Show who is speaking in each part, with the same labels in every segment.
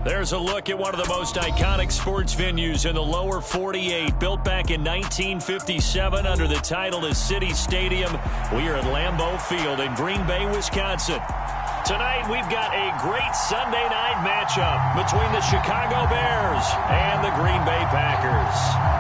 Speaker 1: There's a look at one of the most iconic sports venues in the lower 48, built back in 1957 under the title of City Stadium. We are at Lambeau Field in Green Bay, Wisconsin. Tonight, we've got a great Sunday night matchup between the Chicago Bears and the Green Bay Packers.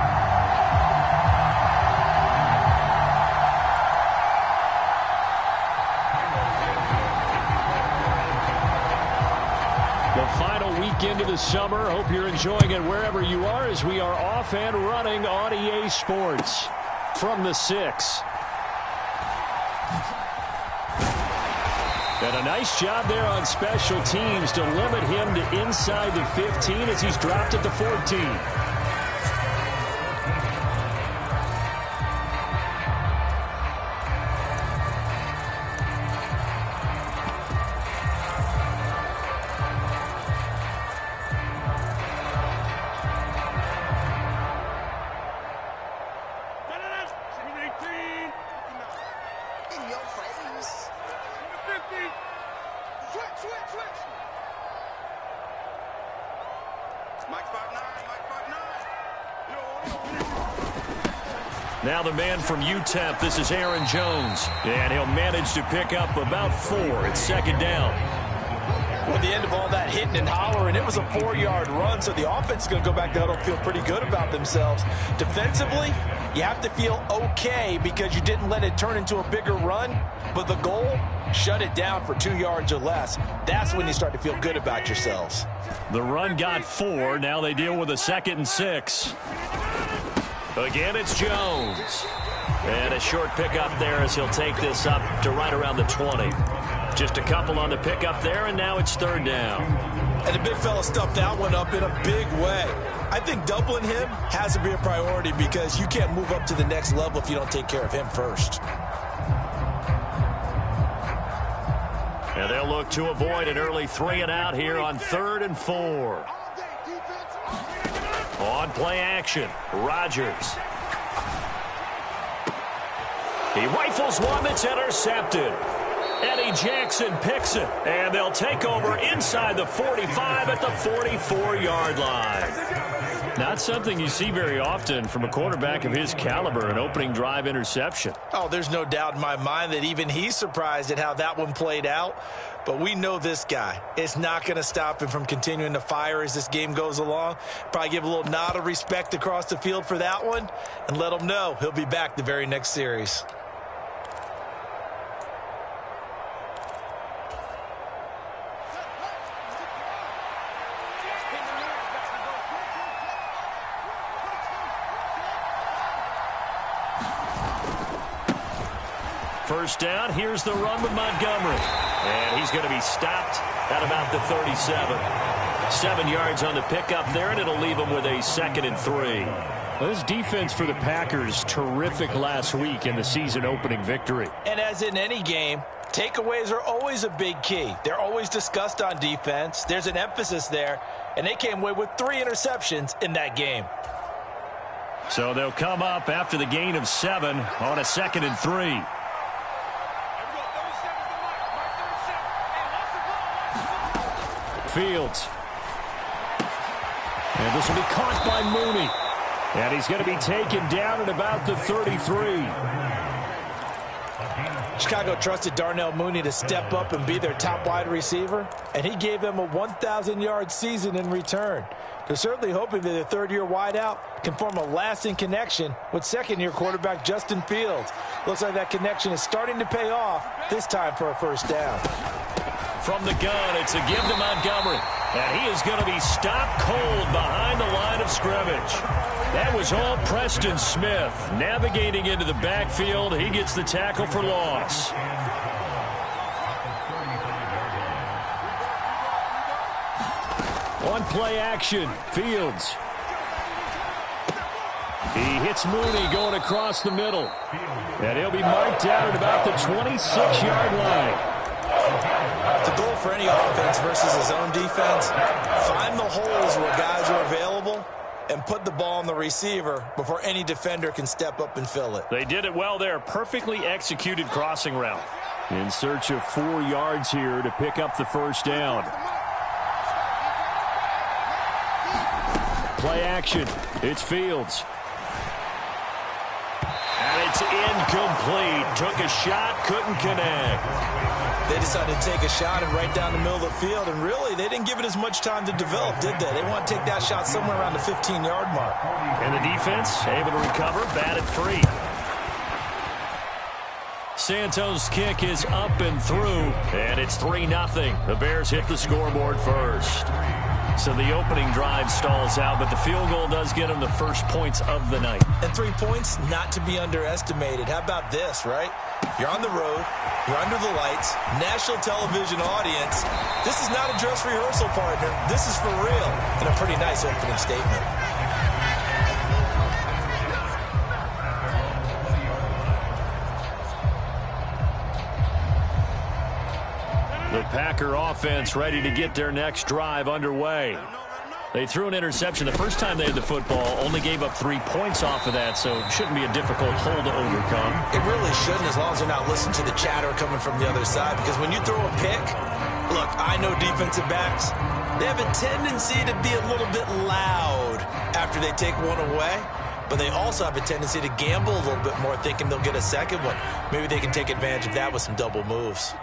Speaker 1: Into the summer. Hope you're enjoying it wherever you are as we are off and running on EA Sports from the 6. And a nice job there on special teams to limit him to inside the 15 as he's dropped at the 14. Now the man from UTEP, this is Aaron Jones, and he'll manage to pick up about 4. It's second down.
Speaker 2: Well, at the end of all that hitting and hollering, it was a 4-yard run, so the offense is going to go back to huddle, feel pretty good about themselves. Defensively, you have to feel okay because you didn't let it turn into a bigger run, but the goal, shut it down for 2 yards or less. That's when you start to feel good about yourselves.
Speaker 1: The run got 4. Now they deal with a 2nd and 6. Again, it's Jones. And a short pickup there as he'll take this up to right around the 20. Just a couple on the pickup there, and now it's 3rd down.
Speaker 2: And the big fella stuffed that one up in a big way. I think doubling him has to be a priority because you can't move up to the next level if you don't take care of him first.
Speaker 1: And they'll look to avoid an early 3 and out here on 3rd and 4. On play action, Rodgers. He rifles one that's intercepted. Eddie Jackson picks it, and they'll take over inside the 45 at the 44-yard line. Not something you see very often from a quarterback of his caliber, an opening drive interception.
Speaker 2: Oh, there's no doubt in my mind that even he's surprised at how that one played out. But we know this guy. It's not going to stop him from continuing to fire as this game goes along. Probably give a little nod of respect across the field for that one and let him know he'll be back the very next series.
Speaker 1: First down, here's the run with Montgomery. And he's going to be stopped at about the 37. 7 yards on the pickup there, and it'll leave him with a 2nd and 3. Well, this defense for the Packers, terrific last week in the season opening victory.
Speaker 2: And as in any game, takeaways are always a big key. They're always discussed on defense. There's an emphasis there, and they came away with 3 interceptions in that game.
Speaker 1: So they'll come up after the gain of 7 on a 2nd and 3. Fields. And this will be caught by Mooney. And he's going to be taken down at about the 33.
Speaker 2: Chicago trusted Darnell Mooney to step up and be their top wide receiver, and he gave them a 1,000-yard season in return. They're certainly hoping that their third-year wideout can form a lasting connection with second-year quarterback Justin Fields. Looks like that connection is starting to pay off, this time for a first down.
Speaker 1: From the gun, it's a give to Montgomery. And he is going to be stopped cold behind the line of scrimmage. That was all Preston Smith. Navigating into the backfield, he gets the tackle for loss. On play action, Fields. He hits Mooney going across the middle. And he'll be marked down at about the 26-yard line.
Speaker 2: The goal for any offense versus his own defense, find the holes where guys are available and put the ball on the receiver before any defender can step up and fill it.
Speaker 1: They did it well there. Perfectly executed crossing route. In search of 4 yards here to pick up the first down. play action. It's Fields. And it's incomplete. Took a shot, couldn't connect.
Speaker 2: They decided to take a shot and right down the middle of the field, and really, they didn't give it as much time to develop, did they? They want to take that shot somewhere around the 15-yard mark.
Speaker 1: And the defense able to recover, batted free. Santos' kick is up and through, and it's 3-0. The Bears hit the scoreboard first. So the opening drive stalls out, but the field goal does get them the first points of the night.
Speaker 2: And 3 points, not to be underestimated. How about this, right? You're on the road. You're under the lights. National television audience. This is not a dress rehearsal, partner. This is for real. And a pretty nice opening statement.
Speaker 1: The Packer offense ready to get their next drive underway. They threw an interception the first time they had the football, only gave up 3 points off of that, so it shouldn't be a difficult hole to overcome.
Speaker 2: It really shouldn't, as long as they're not listening to the chatter coming from the other side, because when you throw a pick, look, I know defensive backs, they have a tendency to be a little bit loud after they take one away, but they also have a tendency to gamble a little bit more, thinking they'll get a second one. Maybe they can take advantage of that with some double moves.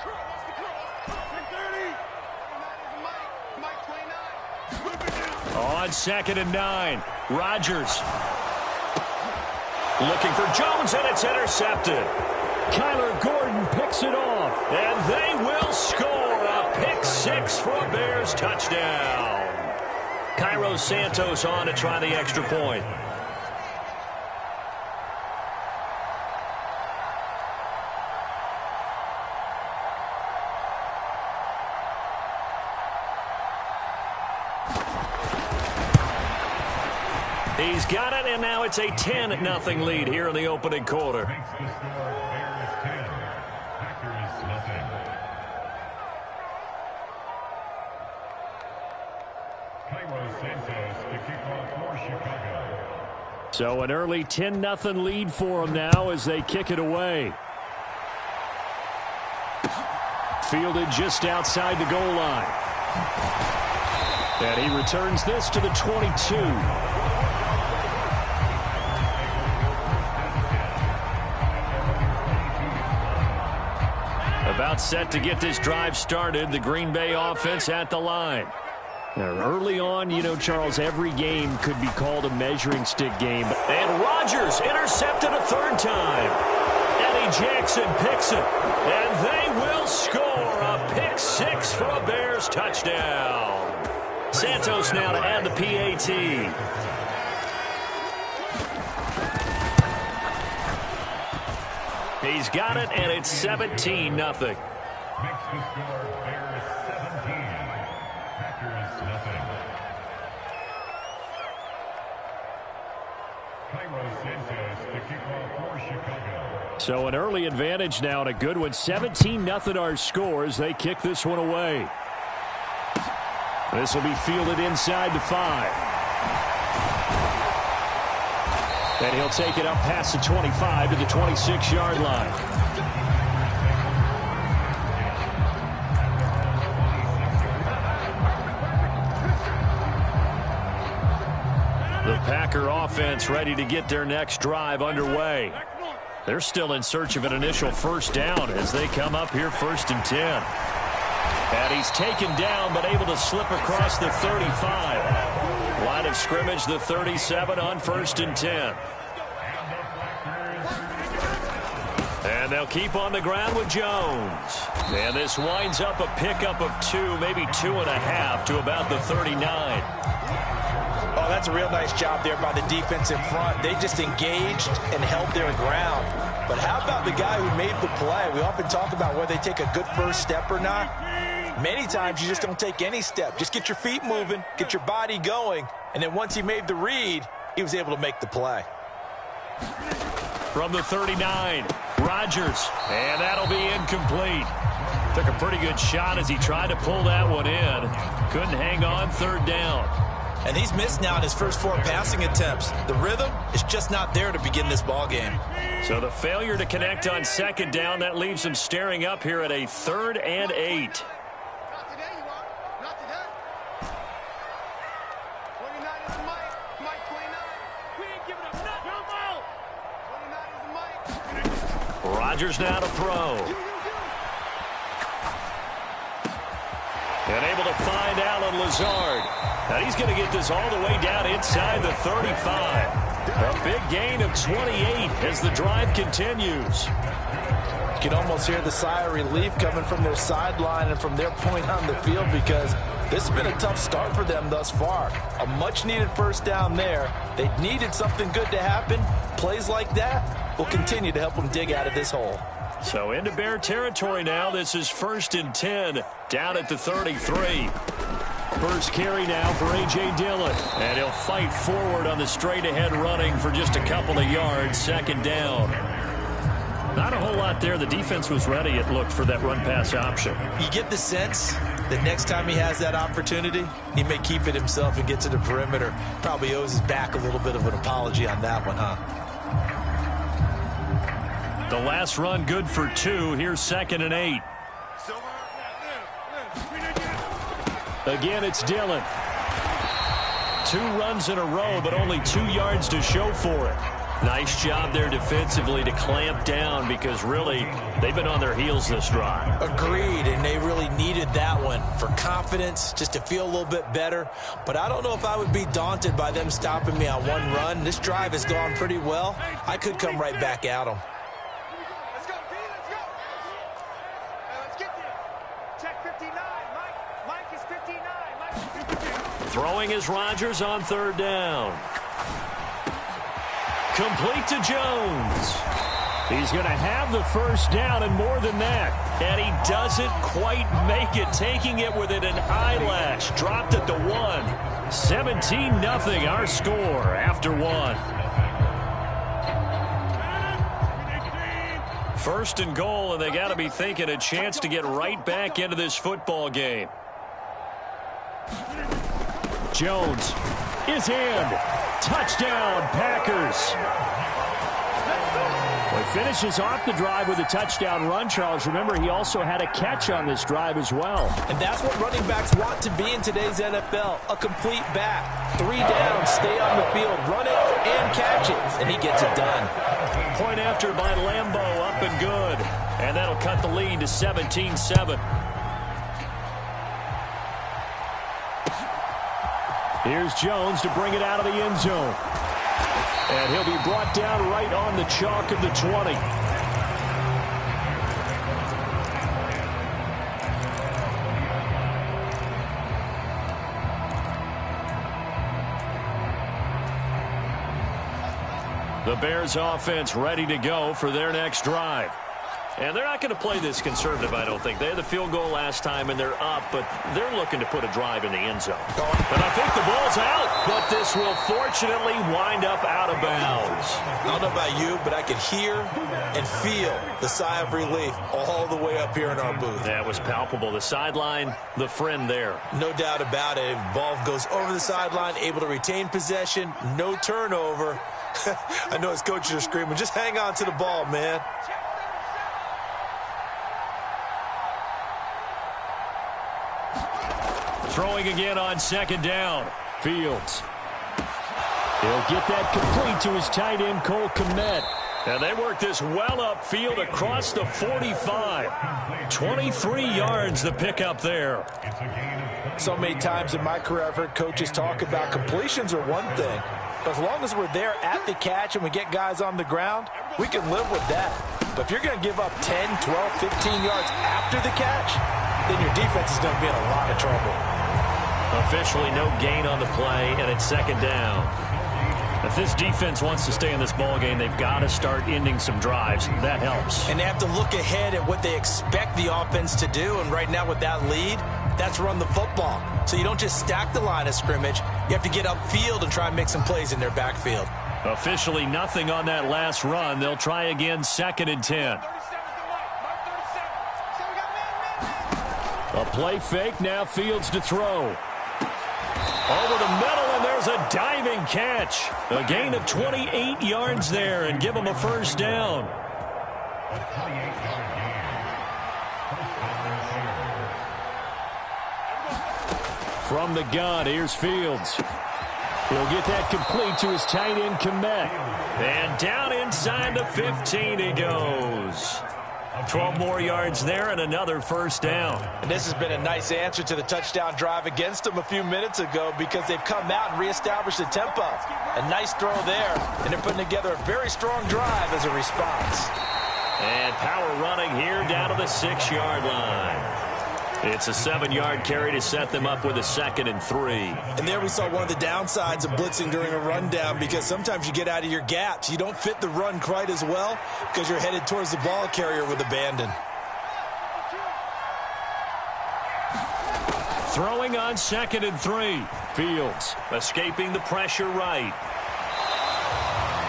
Speaker 1: On 2nd and 9, Rodgers looking for Jones, and it's intercepted. Kyler Gordon picks it off, and they will score a pick 6 for a Bears touchdown. Cairo Santos on to try the extra point. He's got it, and now it's a 10-0 lead here in the opening quarter. So an early 10-0 lead for them now as they kick it away. Fielded just outside the goal line. And he returns this to the 22. About set to get this drive started, the Green Bay offense at the line. Now, early on, you know, Charles, every game could be called a measuring stick game. And Rodgers intercepted a 3rd time. Eddie Jackson picks it. And they will score a pick 6 for a Bears touchdown. Santos now to add the PAT. He's got it, and it's 17-0.
Speaker 3: Makes the score Bears 17, Packers nothing. Cairo Santos, the kickoff for Chicago.
Speaker 1: So an early advantage now, and a good one. 17-0 our score as they kick this one away. This will be fielded inside the 5. And he'll take it up past the 25 to the 26-yard line. The Packer offense ready to get their next drive underway. They're still in search of an initial first down as they come up here 1st and 10. And he's taken down but able to slip across the 35. Line of scrimmage, the 37 on 1st and 10. And they'll keep on the ground with Jones. And this winds up a pickup of 2, maybe 2.5 to about the 39.
Speaker 2: Oh, that's a real nice job there by the defense in front. They just engaged and held their ground. But how about the guy who made the play? We often talk about whether they take a good first step or not. Many times you just don't take any step. Just get your feet moving, get your body going, and then once he made the read, he was able to make the play.
Speaker 1: From the 39, Rodgers, and that'll be incomplete. Took a pretty good shot as he tried to pull that one in. Couldn't hang on, 3rd down.
Speaker 2: And he's missed now in his first 4 passing attempts. The rhythm is just not there to begin this ball game.
Speaker 1: So the failure to connect on 2nd down, that leaves him staring up here at a 3rd and 8. Rodgers now to throw. And able to find Allen Lazard. And he's going to get this all the way down inside the 35. A big gain of 28 as the drive continues.
Speaker 2: You can almost hear the sigh of relief coming from their sideline and from their point on the field, because this has been a tough start for them thus far. A much-needed first down there. They needed something good to happen. Plays like that will continue to help them dig out of this hole.
Speaker 1: So into Bear territory now. This is 1st and 10 down at the 33. First carry now for A.J. Dillon. And he'll fight forward on the straight-ahead running for just a couple of yards. 2nd down. Not a whole lot there. The defense was ready, it looked, for that run-pass option.
Speaker 2: You get the sense that next time he has that opportunity, he may keep it himself and get to the perimeter. Probably owes his back a little bit of an apology on that one, huh?
Speaker 1: The last run good for 2. Here's 2nd and 8. Again, it's Dillon. 2 runs in a row, but only 2 yards to show for it. Nice job there defensively to clamp down, because really they've been on their heels this drive.
Speaker 2: Agreed, and they really needed that one for confidence, just to feel a little bit better. But I don't know if I would be daunted by them stopping me on one run. This drive has gone pretty well. I could come right back at them.
Speaker 4: Let's go, B, let's go. Let's get there. Check 59. Mike is 59. Mike is 59.
Speaker 1: Throwing is Rodgers on 3rd down. Complete to Jones. He's going to have the first down and more than that. And he doesn't quite make it, taking it within an eyelash. Dropped at the 1. 17-0 our score after 1. 1st and goal, and they got to be thinking a chance to get right back into this football game. Jones is in. Touchdown, Packers. Well, he finishes off the drive with a touchdown run, Charles. Remember, he also had a catch on this drive as well.
Speaker 2: And that's what running backs want to be in today's NFL, a complete back. 3 down, stay on the field, run it, and catch it. And he gets it done.
Speaker 1: Point after by Lambeau, up and good. And that'll cut the lead to 17-7. Here's Jones to bring it out of the end zone. And he'll be brought down right on the chalk of the 20. The Bears offense ready to go for their next drive. And they're not going to play this conservative, I don't think. They had the field goal last time, and they're up, but they're looking to put a drive in the end zone. And I think the ball's out, but this will fortunately wind up out of bounds.
Speaker 2: I don't know about you, but I could hear and feel the sigh of relief all the way up here in our booth.
Speaker 1: That was palpable. The sideline, the friend there.
Speaker 2: No doubt about it. Ball goes over the sideline, able to retain possession, no turnover. I know his coaches are screaming, just hang on to the ball, man.
Speaker 1: Throwing again on 2nd down. Fields. He'll get that complete to his tight end, Cole Kmet. And they work this well upfield across the 45. 23 yards the pickup there.
Speaker 2: So many times in my career I've heard coaches talk about completions are one thing. But as long as we're there at the catch and we get guys on the ground, we can live with that. But if you're going to give up 10, 12, 15 yards after the catch, then your defense is going to be in a lot of trouble.
Speaker 1: Officially no gain on the play, and it's 2nd down. If this defense wants to stay in this ballgame, they've got to start ending some drives. That helps.
Speaker 2: And they have to look ahead at what they expect the offense to do. And right now with that lead, that's run the football. So you don't just stack the line of scrimmage. You have to get upfield and try and make some plays in their backfield.
Speaker 1: Officially nothing on that last run. They'll try again, 2nd and 10. A play fake, now Fields to throw. Over the middle, and there's a diving catch. A gain of 28 yards there, and give them a first down. From the gun, here's Fields. He'll get that complete to his tight end, Komet. And down inside the 15 he goes. 12 more yards there and another first down.
Speaker 2: And this has been a nice answer to the touchdown drive against them a few minutes ago because they've come out and reestablished the tempo. A nice throw there, and they're putting together a very strong drive as a response.
Speaker 1: And power running here down to the 6-yard line. It's a 7-yard carry to set them up with a 2nd and 3.
Speaker 2: And there we saw one of the downsides of blitzing during a rundown because sometimes you get out of your gaps. You don't fit the run quite as well because you're headed towards the ball carrier with abandon.
Speaker 1: Throwing on 2nd and 3. Fields escaping the pressure right.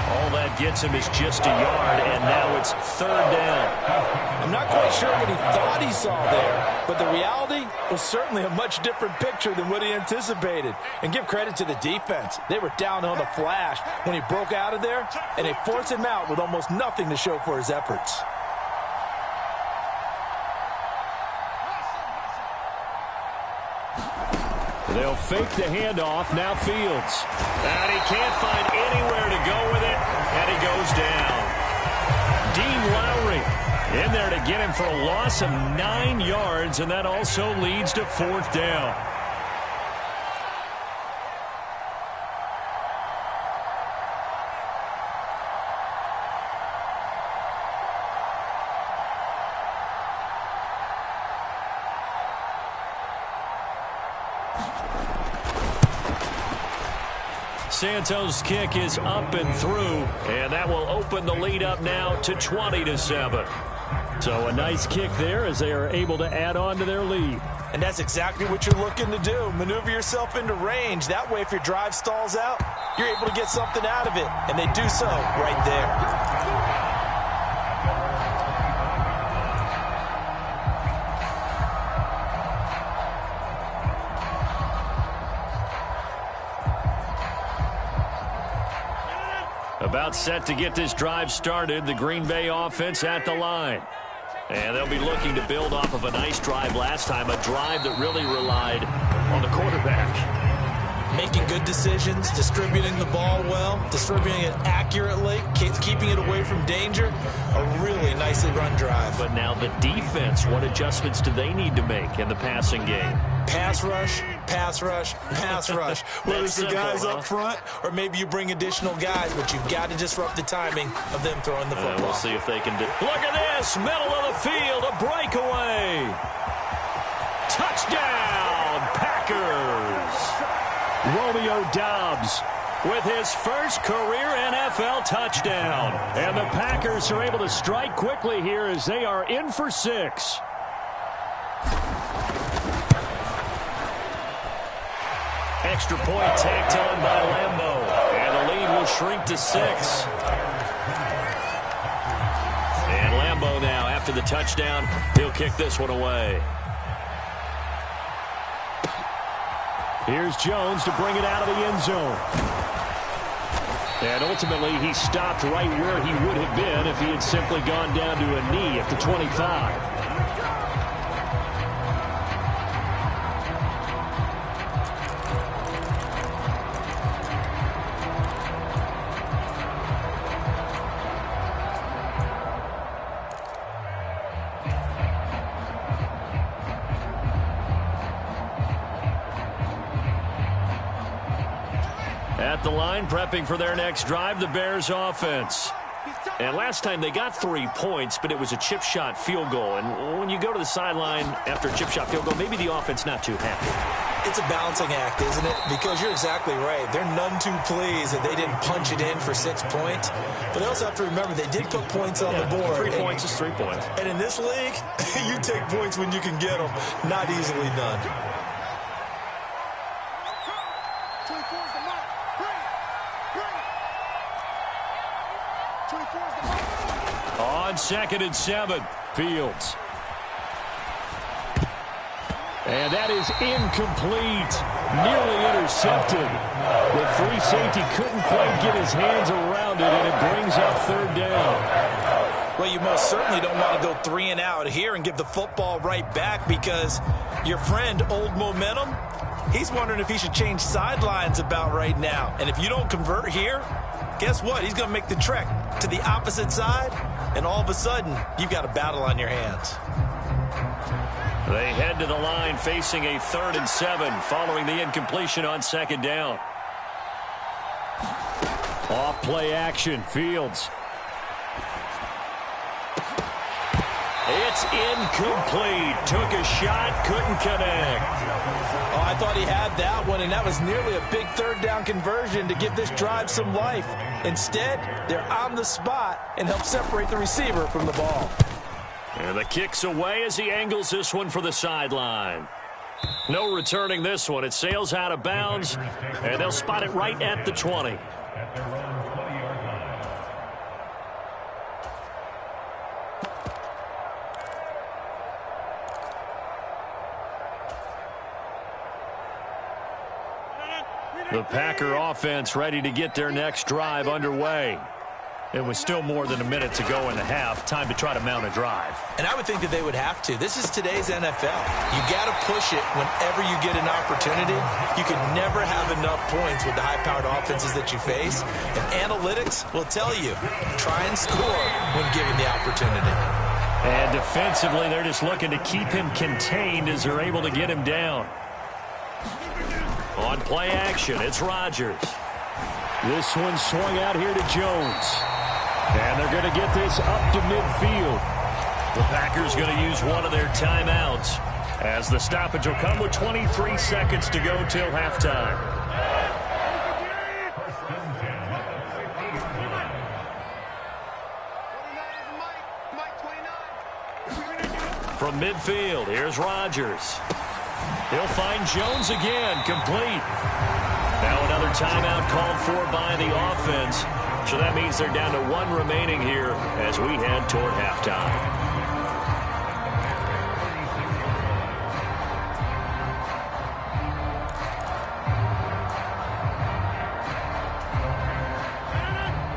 Speaker 1: All that gets him is just a yard, and now it's 3rd down.
Speaker 2: I'm not quite sure what he thought he saw there, but the reality was certainly a much different picture than what he anticipated. And give credit to the defense. They were down on the flash when he broke out of there, and they forced him out with almost nothing to show for his efforts.
Speaker 1: They'll fake the handoff. Now Fields. And he can't find anywhere to go with it, and he goes down. Dean Lowry in there to get him for a loss of 9 yards, and that also leads to 4th down. Santos' kick is up and through, and that will open the lead up now to 20-7. So a nice kick there as they are able to add on to their lead.
Speaker 2: And that's exactly what you're looking to do. Maneuver yourself into range. That way, if your drive stalls out, you're able to get something out of it. And they do so right there.
Speaker 1: About set to get this drive started, the Green Bay offense at the line. And they'll be looking to build off of a nice drive last time, a drive that really relied on the quarterback.
Speaker 2: Making good decisions, distributing the ball well, distributing it accurately, keeping it away from danger. A really nicely run drive.
Speaker 1: But now the defense, what adjustments do they need to make in the passing game?
Speaker 2: Pass rush, pass rush, pass rush. Whether it's the guys up front or maybe you bring additional guys, but you've got to disrupt the timing of them throwing the football.
Speaker 1: We'll see if they can do. Look at this, middle of the field, a breakaway. Touchdown, Packers. Romeo Doubs with his first career NFL touchdown. And the Packers are able to strike quickly here as they are in for 6. Extra point tacked on by Lambeau. And the lead will shrink to 6. And Lambeau now, after the touchdown, he'll kick this one away. Here's Jones to bring it out of the end zone. And ultimately, he stopped right where he would have been if he had simply gone down to a knee at the 25. At the line, prepping for their next drive, the Bears offense. And last time they got 3 points, but it was a chip shot field goal. And when you go to the sideline after a chip shot field goal, maybe the offense not too happy.
Speaker 2: It's a balancing act, isn't it? Because you're exactly right. They're none too pleased that they didn't punch it in for 6 points. But they also have to remember they did put points on the board.
Speaker 1: 3 points is 3 points.
Speaker 2: And in this league, you take points when you can get them. Not easily done.
Speaker 1: On 2nd and 7, Fields. And that is incomplete. Nearly intercepted. The free safety couldn't quite get his hands around it, and it brings up 3rd down.
Speaker 2: Well, you most certainly don't want to go 3 and out here and give the football right back because your friend, Old Momentum, He's wondering if he should change sidelines about right now. And if you don't convert here, guess what? He's going to make the trek to the opposite side, and all of a sudden, you've got a battle on your hands.
Speaker 1: They head to the line facing a 3rd and 7 following the incompletion on 2nd down. Off play action, Fields. It's incomplete. Took a shot, couldn't connect.
Speaker 2: Oh, I thought he had that one, and that was nearly a big 3rd down conversion to give this drive some life. Instead, they're on the spot and help separate the receiver from the ball.
Speaker 1: And the kick's away as he angles this one for the sideline. No returning this one. It sails out of bounds, and they'll spot it right at the 20.
Speaker 3: At their own 20-yard line.
Speaker 1: The Packer offense ready to get their next drive underway. It was still more than a minute to go in the half. Time to try to mount a drive.
Speaker 2: And I would think that they would have to. This is today's NFL. You got to push it whenever you get an opportunity. You can never have enough points with the high-powered offenses that you face. And analytics will tell you, try and score when given the opportunity.
Speaker 1: And defensively, they're just looking to keep him contained as they're able to get him down. On play action, it's Rodgers. This one swung out here to Jones. And they're going to get this up to midfield. The Packers going to use one of their timeouts as the stoppage will come with 23 seconds to go till halftime. From midfield, here's Rodgers. He'll find Jones again, complete. Now another timeout called for by the offense. So that means they're down to 1 remaining here as we head toward halftime.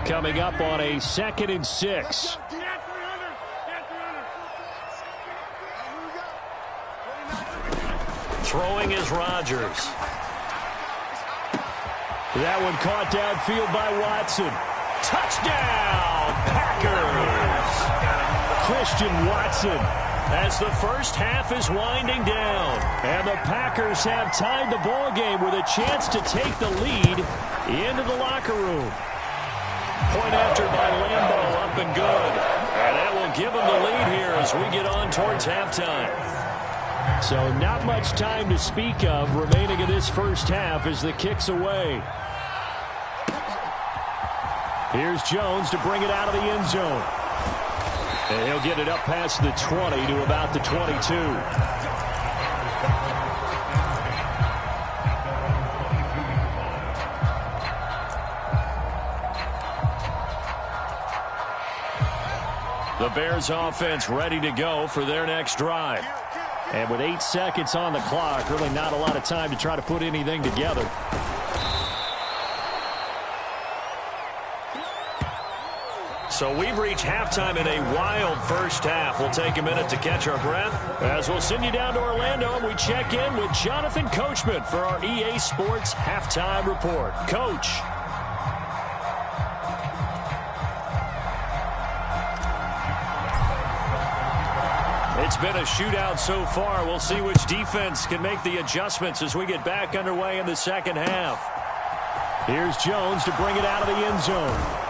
Speaker 1: Coming up on a 2nd and 6. Throwing is Rodgers. That one caught downfield by Watson. Touchdown, Packers! Christian Watson as the first half is winding down. And the Packers have tied the ball game with a chance to take the lead into the locker room. Point after by Lambeau, up and good. And that will give them the lead here as we get on towards halftime. So not much time to speak of remaining in this first half as the kick's away. Here's Jones to bring it out of the end zone. And he'll get it up past the 20 to about the 22. The Bears offense ready to go for their next drive. And with 8 seconds on the clock, really not a lot of time to try to put anything together. So we've reached halftime in a wild first half. We'll take a minute to catch our breath as we'll send you down to Orlando and we check in with Jonathan Coachman for our EA Sports Halftime Report. Coach. It's been a shootout so far. We'll see which defense can make the adjustments as we get back underway in the second half. Here's Jones to bring it out of the end zone.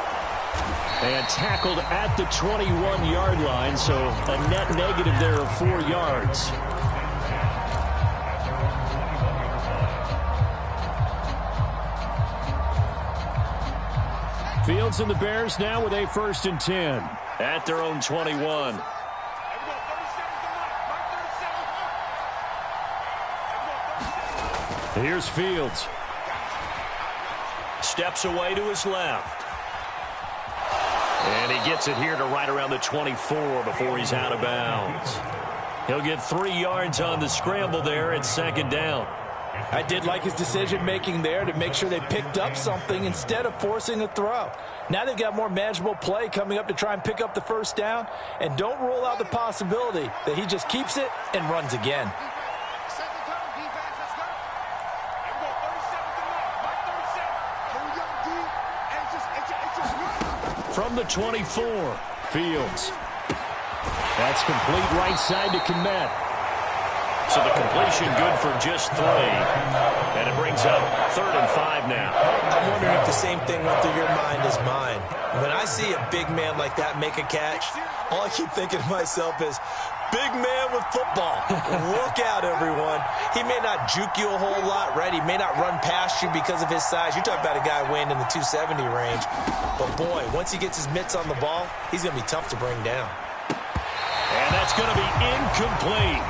Speaker 1: And tackled at the 21-yard line, so a net negative there of 4 yards. Fields and the Bears now with a 1st and 10 at their own 21. Here's Fields. Steps away to his left. And he gets it here to right around the 24 before he's out of bounds. He'll get 3 yards on the scramble there at 2nd down.
Speaker 2: I did like his decision-making there to make sure they picked up something instead of forcing a throw. Now they've got more manageable play coming up to try and pick up the 1st down. And don't rule out the possibility that he just keeps it and runs again.
Speaker 1: from the 24. Fields. That's complete right side to Komet. So the completion good for just 3. And it brings up 3rd and 5 now.
Speaker 2: I'm wondering if the same thing went through your mind as mine. When I see a big man like that make a catch, all I keep thinking to myself is, big man with football. Look out, everyone. He may not juke you a whole lot, right? He may not run past you because of his size. You're talking about a guy weighing in the 270 range. But, boy, once he gets his mitts on the ball, he's going to be tough to bring down.
Speaker 1: And that's going to be incomplete.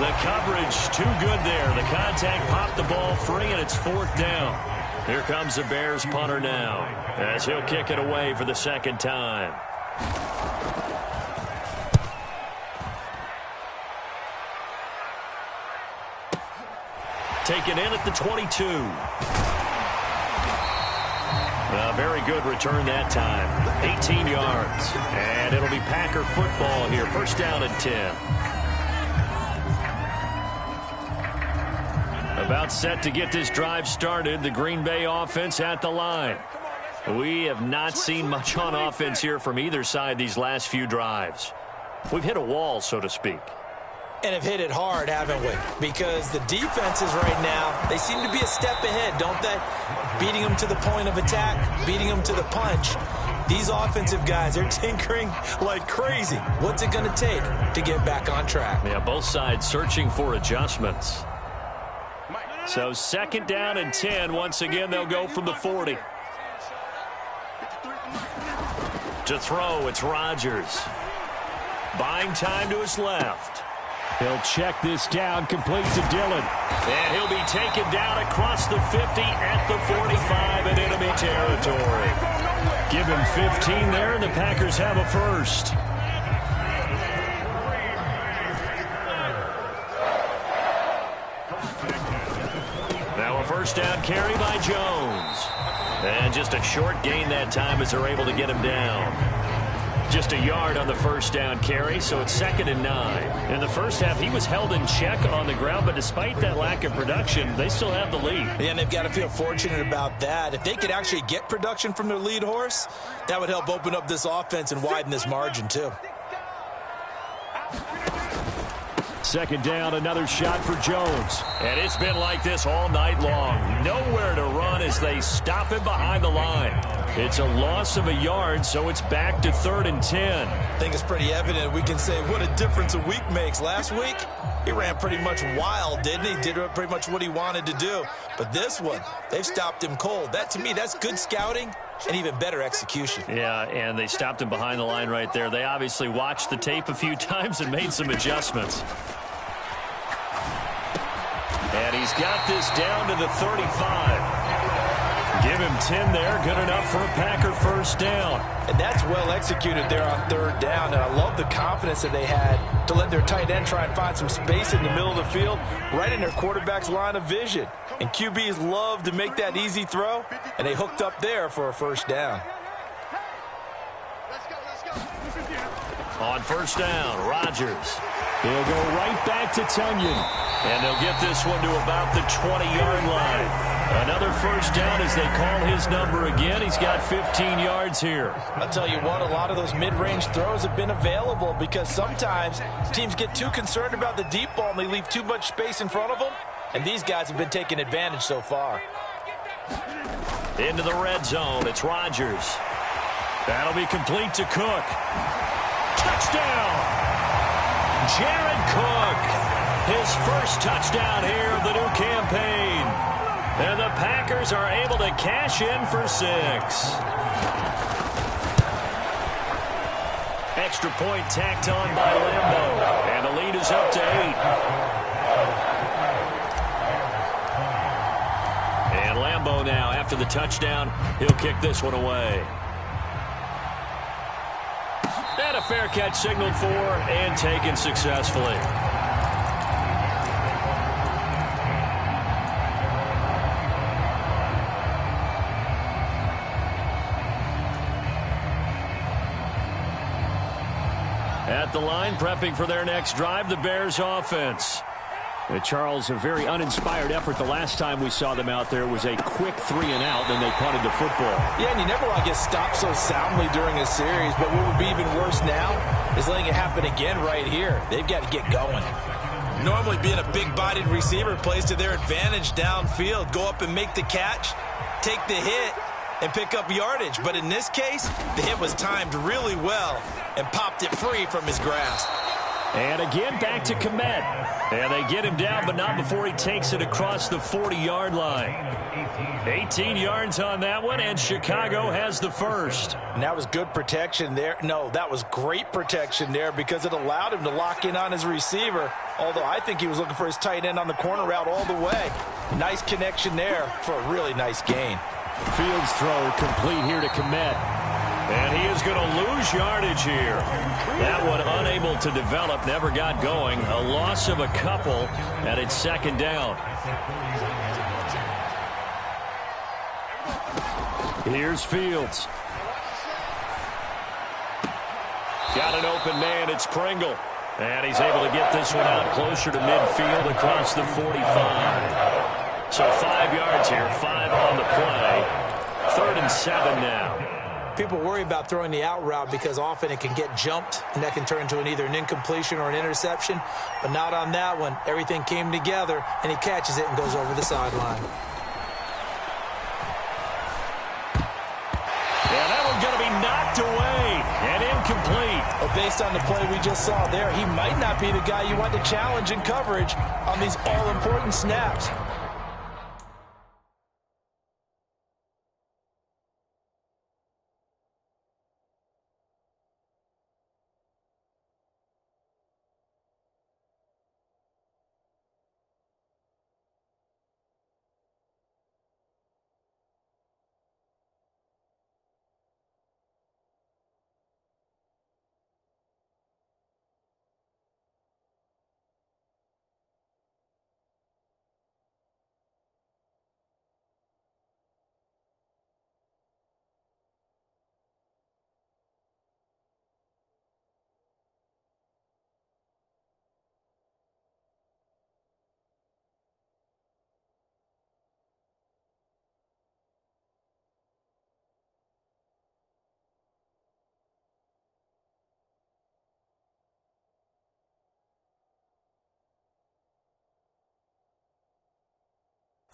Speaker 1: The coverage too good there. The contact popped the ball free, and it's 4th down. Here comes the Bears punter now, as he'll kick it away for the 2nd time. Taken in at the 22. A very good return that time. 18 yards. And it'll be Packer football here. 1st down and 10. About set to get this drive started. The Green Bay offense at the line. We have not seen much on offense here from either side these last few drives. We've hit a wall, so to speak.
Speaker 2: And have hit it hard, haven't we? Because the defenses right now, they seem to be a step ahead, don't they? Beating them to the point of attack, beating them to the punch. These offensive guys are tinkering like crazy. What's it going to take to get back on track?
Speaker 1: Yeah, both sides searching for adjustments. So 2nd down and 10. Once again, they'll go from the 40. To throw, it's Rodgers. Buying time to his left. He'll check this down, complete to Dillon. And he'll be taken down across the 50 at the 45 in enemy territory. Give him 15 there, and the Packers have a 1st. Now a 1st down carry by Jones. And just a short gain that time as they're able to get him down. Just a yard on the 1st down carry, so it's 2nd and 9. In the first half, he was held in check on the ground, but despite that lack of production, they still have the lead.
Speaker 2: Yeah, and they've got to feel fortunate about that. If they could actually get production from their lead horse, that would help open up this offense and widen this margin, too.
Speaker 1: 2nd down, another shot for Jones. And it's been like this all night long. Nowhere to run as they stop him behind the line. It's a loss of a yard, so it's back to 3rd and 10.
Speaker 2: I think it's pretty evident. We can say what a difference a week makes. Last week, he ran pretty much wild, didn't he? Did pretty much what he wanted to do. But this one, they've stopped him cold. That, to me, that's good scouting and even better execution.
Speaker 1: Yeah, and they stopped him behind the line right there. They obviously watched the tape a few times and made some adjustments. And he's got this down to the 35. Give him 10 there. Good enough for a Packer 1st down.
Speaker 2: And that's well executed there on 3rd down. And I love the confidence that they had to let their tight end try and find some space in the middle of the field, right in their quarterback's line of vision. And QBs love to make that easy throw, and they hooked up there for a 1st down.
Speaker 1: On 1st down, Rodgers. He'll go right back to Tunyon. And they'll get this one to about the 20-yard line. Another 1st down as they call his number again. He's got 15 yards here.
Speaker 2: I'll tell you what, a lot of those mid-range throws have been available because sometimes teams get too concerned about the deep ball and they leave too much space in front of them. And these guys have been taking advantage so far.
Speaker 1: Into the red zone, it's Rodgers. That'll be complete to Cook. Touchdown! Jared Cook. His 1st touchdown here of the new campaign. And the Packers are able to cash in for 6. Extra point tacked on by Lambeau. And the lead is up to 8. And Lambeau now, after the touchdown, he'll kick this one away. And a fair catch signaled for and taken successfully. At the line, prepping for their next drive, the Bears offense. Charles, a very uninspired effort. The last time we saw them out there was a quick 3-and-out, then they punted the football.
Speaker 2: Yeah, and you never want to get stopped so soundly during a series, but what would be even worse now is letting it happen again right here. They've got to get going. Normally being a big-bodied receiver plays to their advantage downfield. Go up and make the catch, take the hit, and pick up yardage. But in this case, the hit was timed really well and popped it free from his grasp.
Speaker 1: And again, back to Komet. And they get him down, but not before he takes it across the 40-yard line. 18 yards on that one, and Chicago has the first.
Speaker 2: And that was good protection there. No, that was great protection there because it allowed him to lock in on his receiver, although I think he was looking for his tight end on the corner route all the way. Nice connection there for a really nice gain.
Speaker 1: Fields throw complete here to Komet. And he is going to lose yardage here. That one unable to develop, never got going. A loss of a couple, and it's second down. Here's Fields. Got an open man, it's Pringle. And he's able to get this one out closer to midfield across the 45. So 5 yards here, 5 on the play. 3rd and 7 now.
Speaker 2: People worry about throwing the out route because often it can get jumped, and that can turn into either an incompletion or an interception. But not on that one. Everything came together, and he catches it and goes over the sideline.
Speaker 1: Yeah, that one's going to be knocked away and incomplete.
Speaker 2: Well, based on the play we just saw there, he might not be the guy you want to challenge in coverage on these all-important snaps.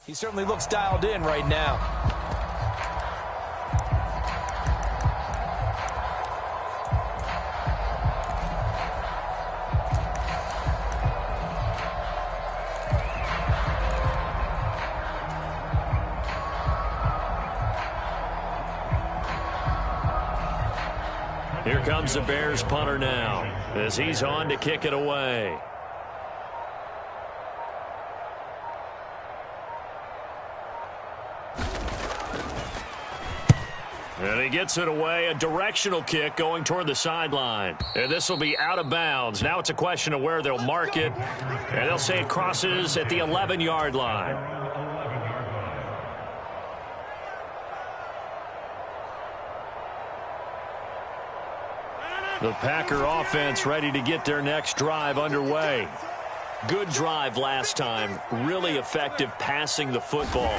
Speaker 2: He certainly looks dialed in right now.
Speaker 1: Here comes the Bears punter now as he's on to kick it away. And he gets it away, a directional kick going toward the sideline. And this will be out of bounds. Now it's a question of where they'll mark it. And they'll say it crosses at the 11-yard line. The Packer offense ready to get their next drive underway. Good drive last time. Really effective passing the football.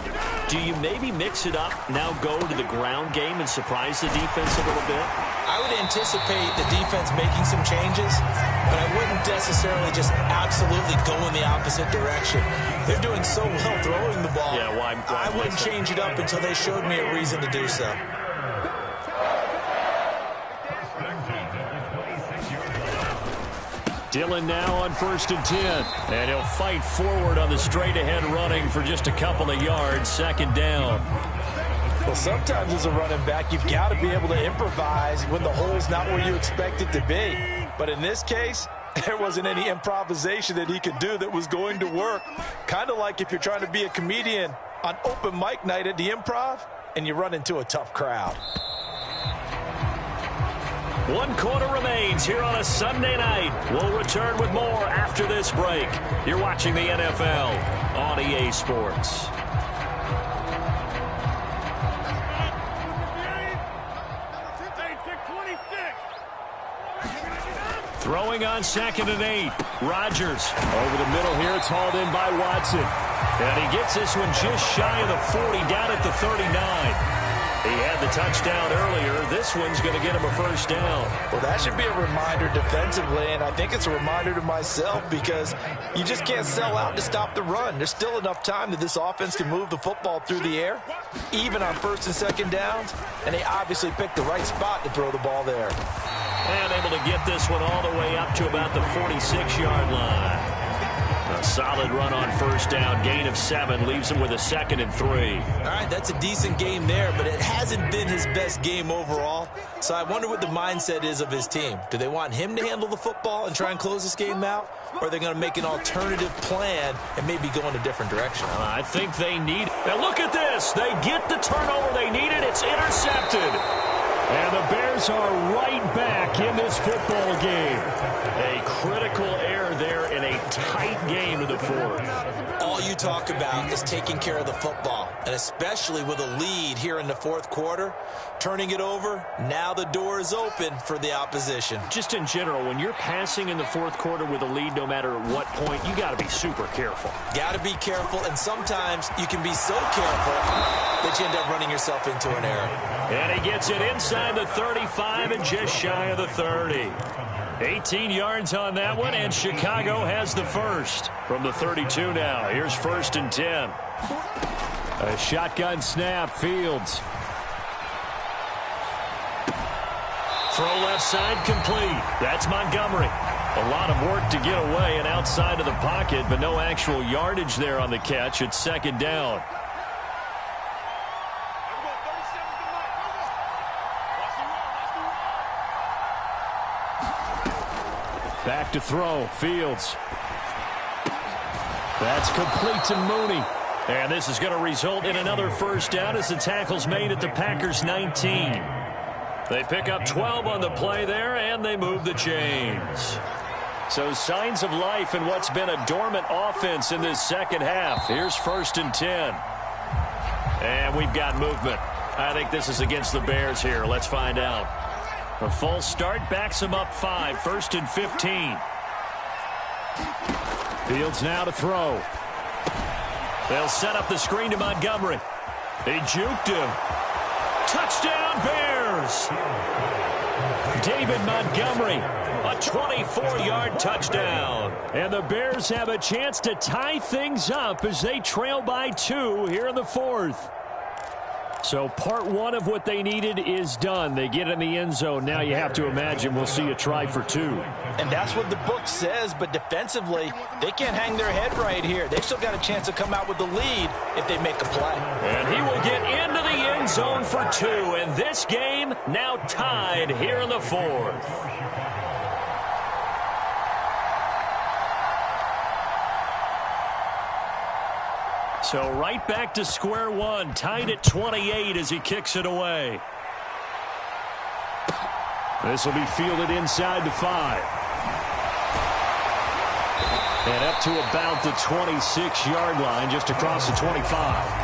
Speaker 1: Do you maybe mix it up, now go to the ground game and surprise the defense a little bit?
Speaker 2: I would anticipate the defense making some changes, but I wouldn't necessarily just absolutely go in the opposite direction. They're doing so well throwing the ball.
Speaker 1: Yeah, why
Speaker 2: I wouldn't change it up until they showed me a reason to do so.
Speaker 1: Dillon now on 1st and 10. And he'll fight forward on the straight-ahead running for just a couple of yards. Second down.
Speaker 2: Well, sometimes as a running back, you've got to be able to improvise when the hole's not where you expect it to be. But in this case, there wasn't any improvisation that he could do that was going to work. Kind of like if you're trying to be a comedian on open mic night at the Improv and you run into a tough crowd.
Speaker 1: 1 quarter remains here on a Sunday night. We'll return with more after this break. You're watching the NFL on EA Sports. Throwing on 2nd and 8. Rodgers over the middle here. It's It's hauled in by Watson. And he gets this one just shy of the 40, down at the 39. He had the touchdown earlier. This one's going to get him a first down.
Speaker 2: Well, that should be a reminder defensively, and I think it's a reminder to myself because you just can't sell out to stop the run. There's still enough time that this offense can move the football through the air, even on first and second downs, and they obviously picked the right spot to throw the ball there.
Speaker 1: And able to get this one all the way up to about the 46-yard line. A solid run on first down, gain of 7, leaves him with a 2nd and 3.
Speaker 2: All right, that's a decent game there, but it hasn't been his best game overall. So I wonder what the mindset is of his team. Do they want him to handle the football and try and close this game out? Or are they going to make an alternative plan and maybe go in a different direction?
Speaker 1: I think they need... Now look at this. They get the turnover they needed. It's intercepted. And the Bears are right back in this football game. A critical error there in a tight game to the 4th.
Speaker 2: All you talk about is taking care of the football, and especially with a lead here in the 4th quarter, turning it over, now the door is open for the opposition.
Speaker 1: Just in general, when you're passing in the 4th quarter with a lead, no matter what point, you got to be super careful.
Speaker 2: Got to be careful, and sometimes you can be so careful that you end up running yourself into an error.
Speaker 1: And he gets it inside the 35 and just shy of the 30. 18 yards on that one, and Chicago has the first from the 32 now. Here's 1st and 10. A shotgun snap, Fields. Throw left side complete. That's Montgomery. A lot of work to get away and outside of the pocket, but no actual yardage there on the catch. It's 2nd down. Back to throw, Fields. That's complete to Mooney. And this is going to result in another first down as the tackle's made at the Packers' 19. They pick up 12 on the play there, and they move the chains. So signs of life in what's been a dormant offense in this second half. Here's 1st and 10. And we've got movement. I think this is against the Bears here. Let's find out. A full start backs him up 5, 1st and 15. Fields now to throw. They'll set up the screen to Montgomery. They juked him. Touchdown Bears! David Montgomery, a 24-yard touchdown. And the Bears have a chance to tie things up as they trail by 2 here in the 4th. So part 1 of what they needed is done. They get in the end zone. Now you have to imagine we'll see a try for 2.
Speaker 2: And that's what the book says, but defensively, they can't hang their head right here. They've still got a chance to come out with the lead if they make a play.
Speaker 1: And he will get into the end zone for 2. And this game now tied here in the 4th. So right back to square one, tied at 28 as he kicks it away. This will be fielded inside the 5. And up to about the 26-yard line, just across the 25.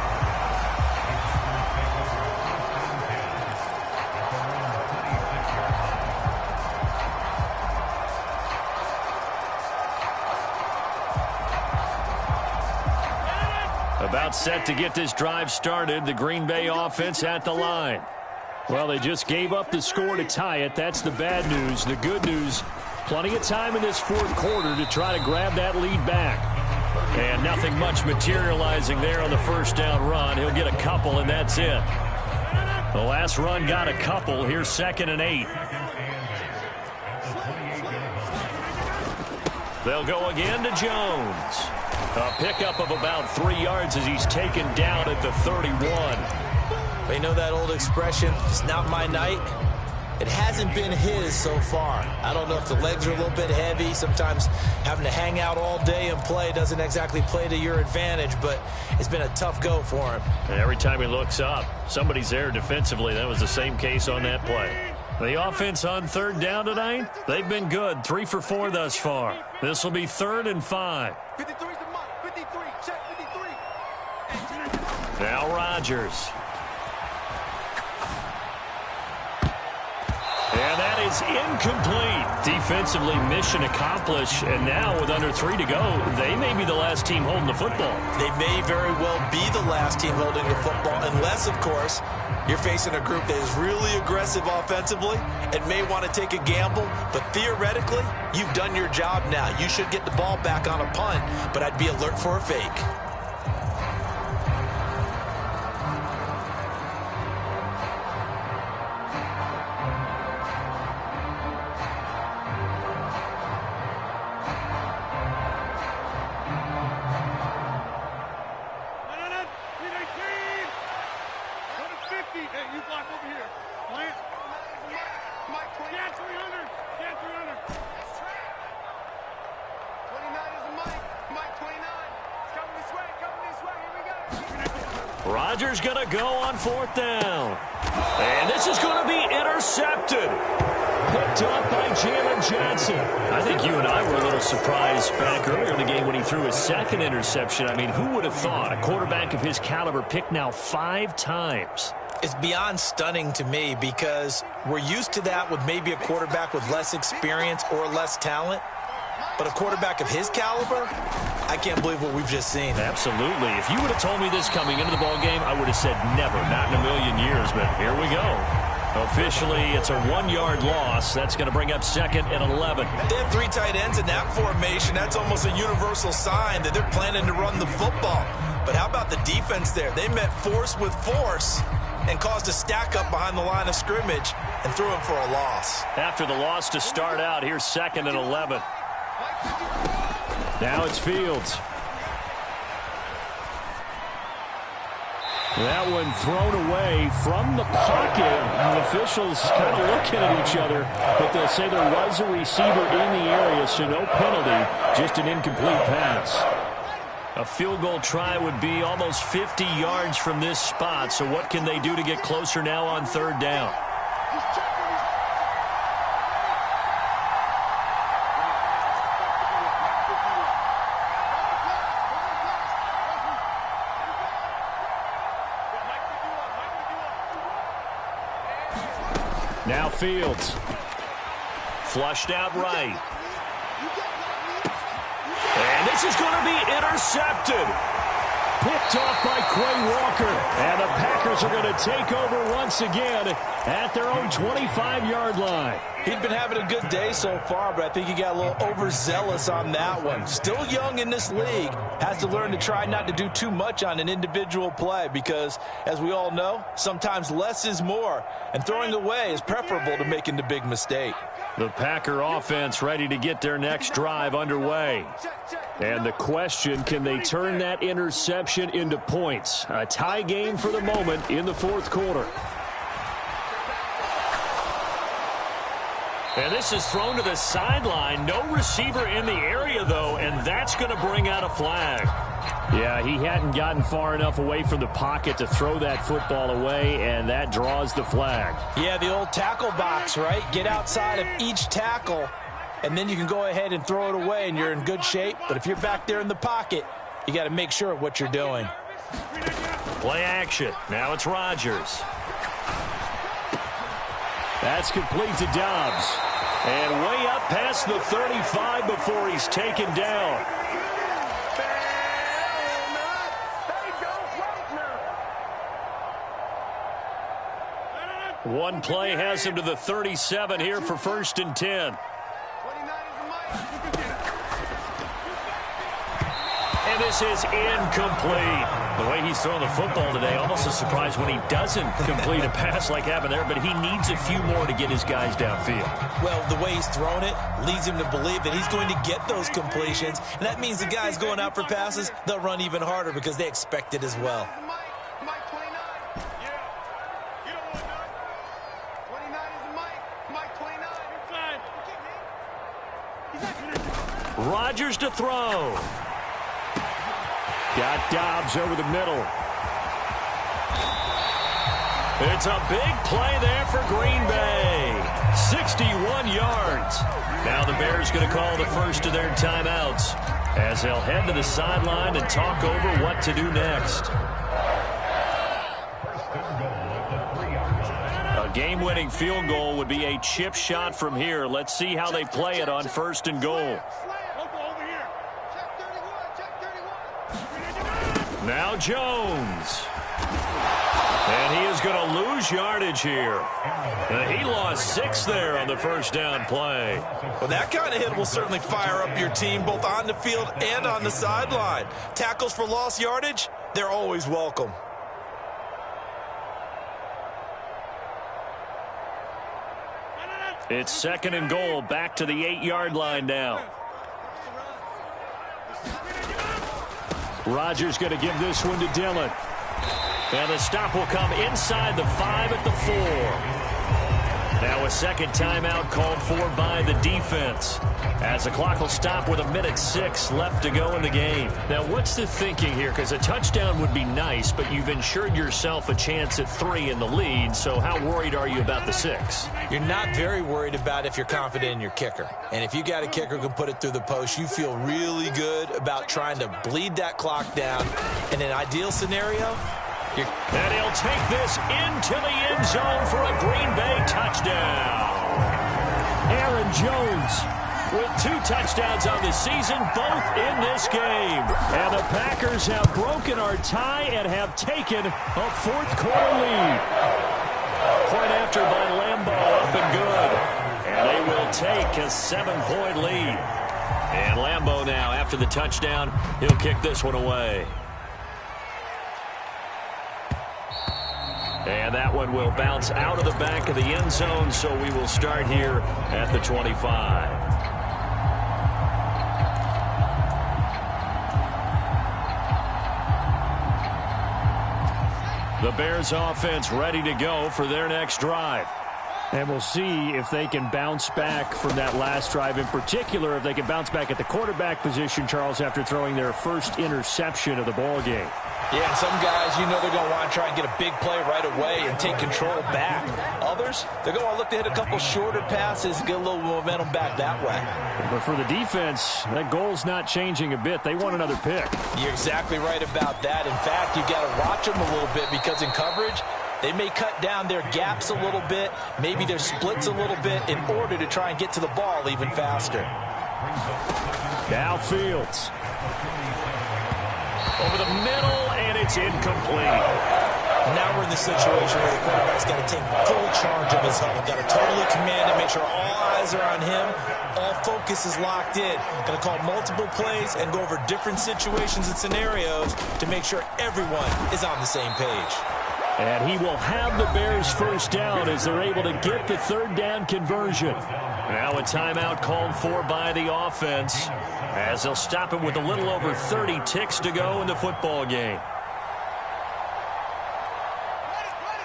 Speaker 1: About set to get this drive started. The Green Bay offense at the line. Well, they just gave up the score to tie it. That's the bad news. The good news, plenty of time in this 4th quarter to try to grab that lead back. And nothing much materializing there on the first down run. He'll get a couple, and that's it. The last run got a couple. Here's 2nd and 8. They'll go again to Jones. A pickup of about 3 yards as he's taken down at the 31.
Speaker 2: They know that old expression, it's not my night. It hasn't been his so far. I don't know if the legs are a little bit heavy. Sometimes having to hang out all day and play doesn't exactly play to your advantage, but it's been a tough go for him.
Speaker 1: And every time he looks up, somebody's there defensively. That was the same case on that play. The offense on 3rd down tonight, they've been good. 3 for 4 thus far. This will be 3rd and 5.
Speaker 4: 53's the mark. 53. Check 53.
Speaker 1: Now Rodgers. And that is incomplete. Defensively, mission accomplished. And now with under 3 to go, they may be the last team holding the football.
Speaker 2: They may very well be the last team holding the football, unless, of course, you're facing a group that is really aggressive offensively and may want to take a gamble. But theoretically, you've done your job now. You should get the ball back on a punt, but I'd be alert for a fake.
Speaker 1: Rodgers going to go on 4th down. And this is going to be intercepted. Picked up by Jalen Johnson. I think you and I were a little surprised back earlier in the game when he threw his second interception. I mean, who would have thought a quarterback of his caliber picked now 5 times?
Speaker 2: It's beyond stunning to me because we're used to that with maybe a quarterback with less experience or less talent. But a quarterback of his caliber, I can't believe what we've just seen.
Speaker 1: Absolutely. If you would have told me this coming into the ball game, I would have said never, not in a million years. But here we go. Officially, it's a 1-yard loss. That's going to bring up 2nd and 11.
Speaker 2: They have 3 tight ends in that formation. That's almost a universal sign that they're planning to run the football. But how about the defense there? They met force with force and caused a stack up behind the line of scrimmage and threw him for a loss.
Speaker 1: After the loss to start out, here's 2nd and 11. Now it's Fields. That one thrown away from the pocket. The officials kind of looking at each other, but they'll say there was a receiver in the area, so no penalty, just an incomplete pass. A field goal try would be almost 50 yards from this spot, so what can they do to get closer now on 3rd down? Now Fields. Flushed out right. And this is going to be intercepted. Picked off by Quay Walker. And the Packers are going to take over once again at their own 25-yard line.
Speaker 2: He'd been having a good day so far, but I think he got a little overzealous on that one. Still young in this league. Has to learn to try not to do too much on an individual play because, as we all know, sometimes less is more. And throwing away is preferable to making the big mistake.
Speaker 1: The Packer offense ready to get their next drive underway. And the question, can they turn that interception into points? A tie game for the moment in the 4th quarter. And this is thrown to the sideline. No receiver in the area, though, and that's going to bring out a flag. Yeah, he hadn't gotten far enough away from the pocket to throw that football away, and that draws the flag.
Speaker 2: Yeah, the old tackle box, right? Get outside of each tackle, and then you can go ahead and throw it away, and you're in good shape. But if you're back there in the pocket, you got to make sure of what you're doing.
Speaker 1: Play action. Now it's Rodgers. That's complete to Dobbs. And way up past the 35 before he's taken down. One play has him to the 37 here for 1st and 10. And this is incomplete. The way he's throwing the football today, almost a surprise when he doesn't complete a pass like happened there, but he needs a few more to get his guys downfield.
Speaker 2: Well, the way he's thrown it leads him to believe that he's going to get those completions, and that means the guys going out for passes, they'll run even harder because they expect it as well.
Speaker 1: Rodgers to throw. Got Dobbs over the middle. It's a big play there for Green Bay. 61 yards. Now the Bears going to call the first of their timeouts as they'll head to the sideline and talk over what to do next. A game-winning field goal would be a chip shot from here. Let's see how they play it on 1st and goal. Now Jones. And he is going to lose yardage here. He lost 6 there on the first down play.
Speaker 2: Well, that kind of hit will certainly fire up your team both on the field and on the sideline. Tackles for lost yardage, they're always welcome.
Speaker 1: It's 2nd and goal, back to the 8-yard line now. Rodgers going to give this one to Dillon. And the stop will come inside the 5 at the 4. Now a second timeout called for by the defense, as the clock will stop with 1:06 left to go in the game. Now what's the thinking here? Because a touchdown would be nice, but you've ensured yourself a chance at 3 in the lead, so how worried are you about the 6?
Speaker 2: You're not very worried about if you're confident in your kicker. And if you got a kicker who can put it through the post, you feel really good about trying to bleed that clock down. In an ideal scenario,
Speaker 1: and he'll take this into the end zone for a Green Bay touchdown. Aaron Jones with 2 touchdowns on the season, both in this game. And the Packers have broken our tie and have taken a 4th quarter lead. Point after by Lambeau, up and good. And they will take a 7-point lead. And Lambeau now, after the touchdown, he'll kick this one away. And that one will bounce out of the back of the end zone, so we will start here at the 25. The Bears offense ready to go for their next drive. And we'll see if they can bounce back from that last drive, in particular if they can bounce back at the quarterback position, Charles, after throwing their first interception of the ball game.
Speaker 2: Yeah, and some guys, you know they're going to want to try and get a big play right away and take control back. Others, they're going to look to hit a couple shorter passes and get a little momentum back that way.
Speaker 1: But for the defense, that goal's not changing a bit. They want another pick.
Speaker 2: You're exactly right about that. In fact, you've got to watch them a little bit because in coverage, they may cut down their gaps a little bit, maybe their splits a little bit in order to try and get to the ball even faster.
Speaker 1: Now Fields. Over the middle, and it's incomplete.
Speaker 2: Now we're in the situation where the quarterback's got to take full charge of his huddle. Got to totally command it, make sure all eyes are on him. All focus is locked in. Going to call multiple plays and go over different situations and scenarios to make sure everyone is on the same page.
Speaker 1: And he will have the Bears first down as they're able to get the 3rd down conversion. Now a timeout called for by the offense as they'll stop him with a little over 30 ticks to go in the football game.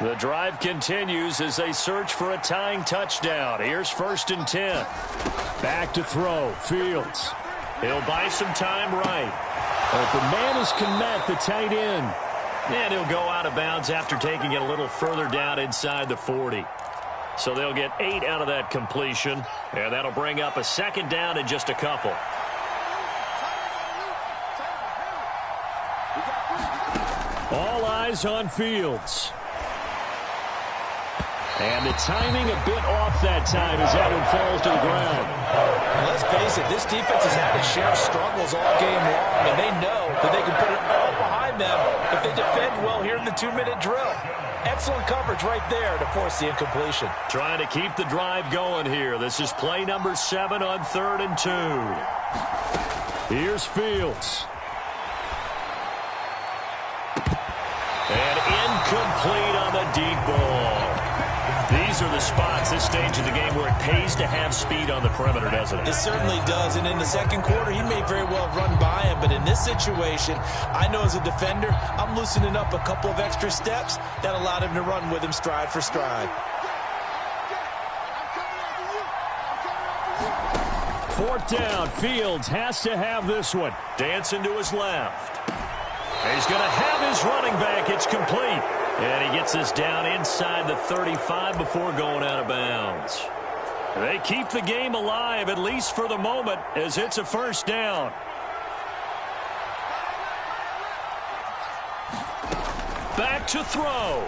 Speaker 1: The drive continues as they search for a tying touchdown. Here's 1st and 10. Back to throw. Fields. He'll buy some time right. Open man is Kmet, the tight end. And he'll go out of bounds after taking it a little further down inside the 40. So they'll get 8 out of that completion. And that'll bring up a 2nd down in just a couple. All eyes on Fields. And the timing a bit off that time as that one falls to the ground.
Speaker 2: And let's face it, this defense has had its share of struggles all game long, and they know that they can put it all behind them if they defend well here in the 2-minute drill. Excellent coverage right there to force the incompletion.
Speaker 1: Trying to keep the drive going here. This is play number 7 on 3rd and 2. Here's Fields. And incomplete on the deep ball. These are the spots, this stage of the game, where it pays to have speed on the perimeter, doesn't it?
Speaker 2: It certainly does, and in the 2nd quarter, he may very well run by him, but in this situation, I know as a defender, I'm loosening up a couple of extra steps that allowed him to run with him stride for stride.
Speaker 1: 4th down, Fields has to have this one. Dancing to his left. He's going to have his running back. It's complete. And he gets this down inside the 35 before going out of bounds. They keep the game alive, at least for the moment, as it's a 1st down. Back to throw.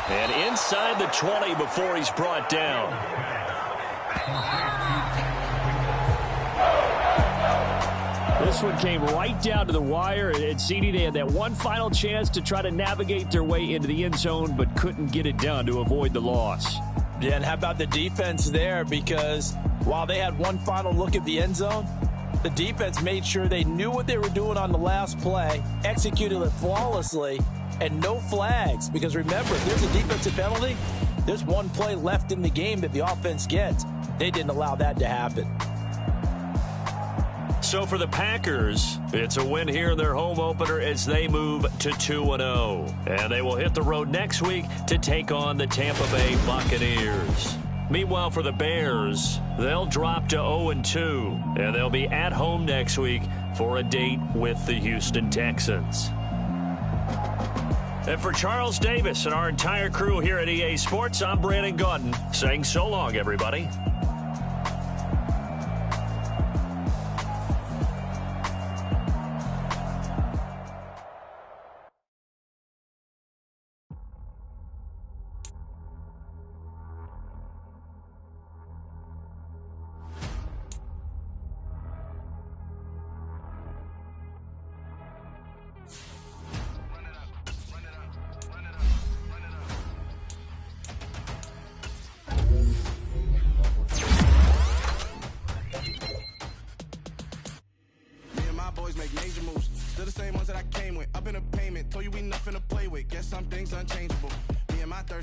Speaker 1: And inside the 20 before he's brought down. This one came right down to the wire, and CD, they had that one final chance to try to navigate their way into the end zone, but couldn't get it done to avoid the loss.
Speaker 2: Yeah, and how about the defense there? Because while they had one final look at the end zone, the defense made sure they knew what they were doing on the last play, executed it flawlessly, and no flags. Because remember, if there's a defensive penalty, there's one play left in the game that the offense gets. They didn't allow that to happen.
Speaker 1: So for the Packers, it's a win here in their home opener as they move to 2-0. And they will hit the road next week to take on the Tampa Bay Buccaneers. Meanwhile, for the Bears, they'll drop to 0-2, and they'll be at home next week for a date with the Houston Texans. And for Charles Davis and our entire crew here at EA Sports, I'm Brandon Gaudin saying so long, everybody.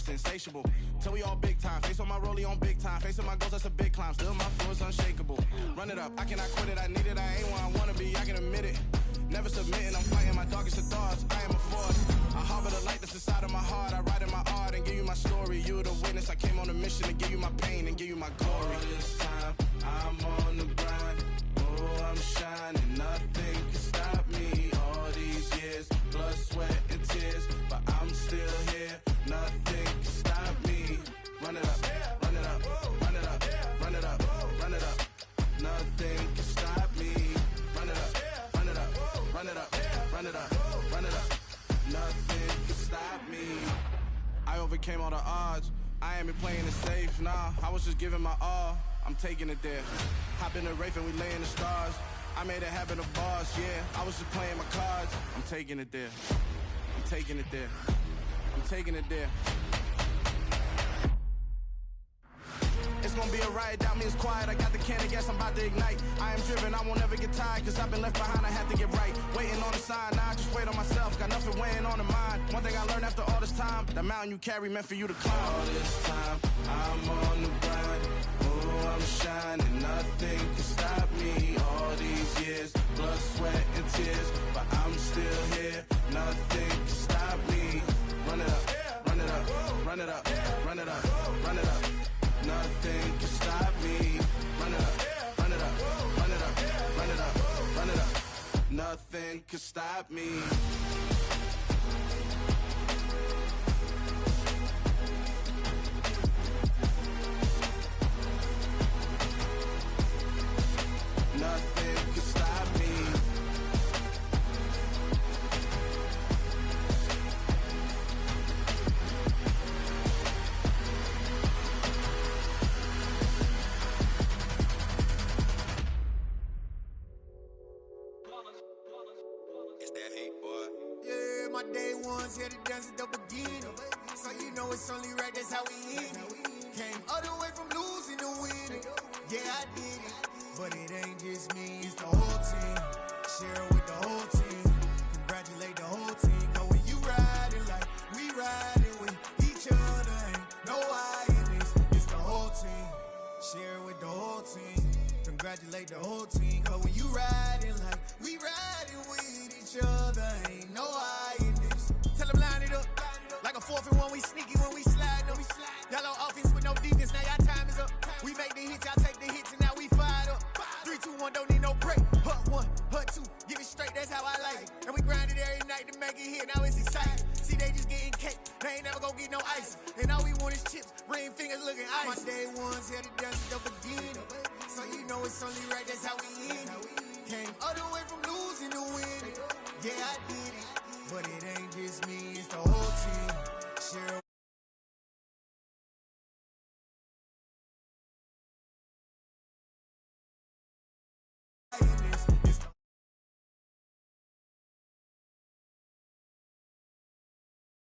Speaker 5: Insatiable. Till we all big time. Face on my rollie on big time. Face on my goals, that's a big climb. Still my flow is unshakable. Run it up, I cannot quit it. I need it, I ain't where I wanna be, I can admit it. Never submitting, I'm fighting my darkest of thoughts. I am a force. I harbor the light that's inside of my heart. I write in my art and give you my story. You the witness, I came on a mission to give you my pain and give you my glory. All this time, I'm on the grind. Oh, I'm shining, nothing can stop me. All these years, blood, sweat, and tears. But I'm still here, nothing can stop me. Run it up, run it up, run it up, run it up, run it up. Nothing can stop me. Run it up, run it up, run it up, run it up, run it up. Nothing can stop me. I overcame all the odds. I ain't been playing it safe, nah. I was just giving my all. I'm taking it there. Hop in the Wraith and we lay in the stars. I made it happen to boss, yeah. I was just playing my cards. I'm taking it there. I'm taking it there. I'm taking it there. It's gonna be a riot, doubt me it's quiet. I got the can of gas, I'm about to ignite. I am driven, I won't ever get tired, cause I've been left behind, I have to get right. Waiting on the sign, now I just wait on myself. Got nothing weighing on the mind. One thing I learned after all this time, the mountain you carry meant for you to climb. All this time, I'm on the grind. Oh, I'm shining, nothing can stop me. All these years, blood, sweat, and tears. But I'm still here, nothing can stop me. Run it up, run it up, run it up, run it up, run it up. Nothing can stop me. Run it up, run it up, run it up, run it up, run it up. Nothing can stop me. Nothing can stop me.
Speaker 6: My day ones here to dance at the beginning. So you know it's only right, that's how we end it. Came all the way from losing to winning. Yeah, I did it. But it ain't just me, it's the whole team. Share it with the whole team. Congratulate the whole team. Cause when you riding like we riding with each other, ain't no I in this. It's the whole team. Share it with the whole team. Congratulate the whole team. Cause when you riding like we riding with each other, ain't no I in this. Tell them line it up. Like a 4th and 1, we sneaky when we slide them. Y'all on offense with no defense, now y'all time is up. We make the hits, y'all take the hits, and now we fired up. 3, 2, 1, don't need no break. Hut 1, hut 2, give it straight, that's how I like it. And we grind it every night to make it hit, now it's exciting. See, they just getting cake, they ain't never gonna get no ice. And all we want is chips, ring fingers looking ice. My day ones here to dance at the beginning. So you know it's only right, that's how we end it. Came all the way from losing to winning. Yeah, I did it. But it ain't just me, it's the whole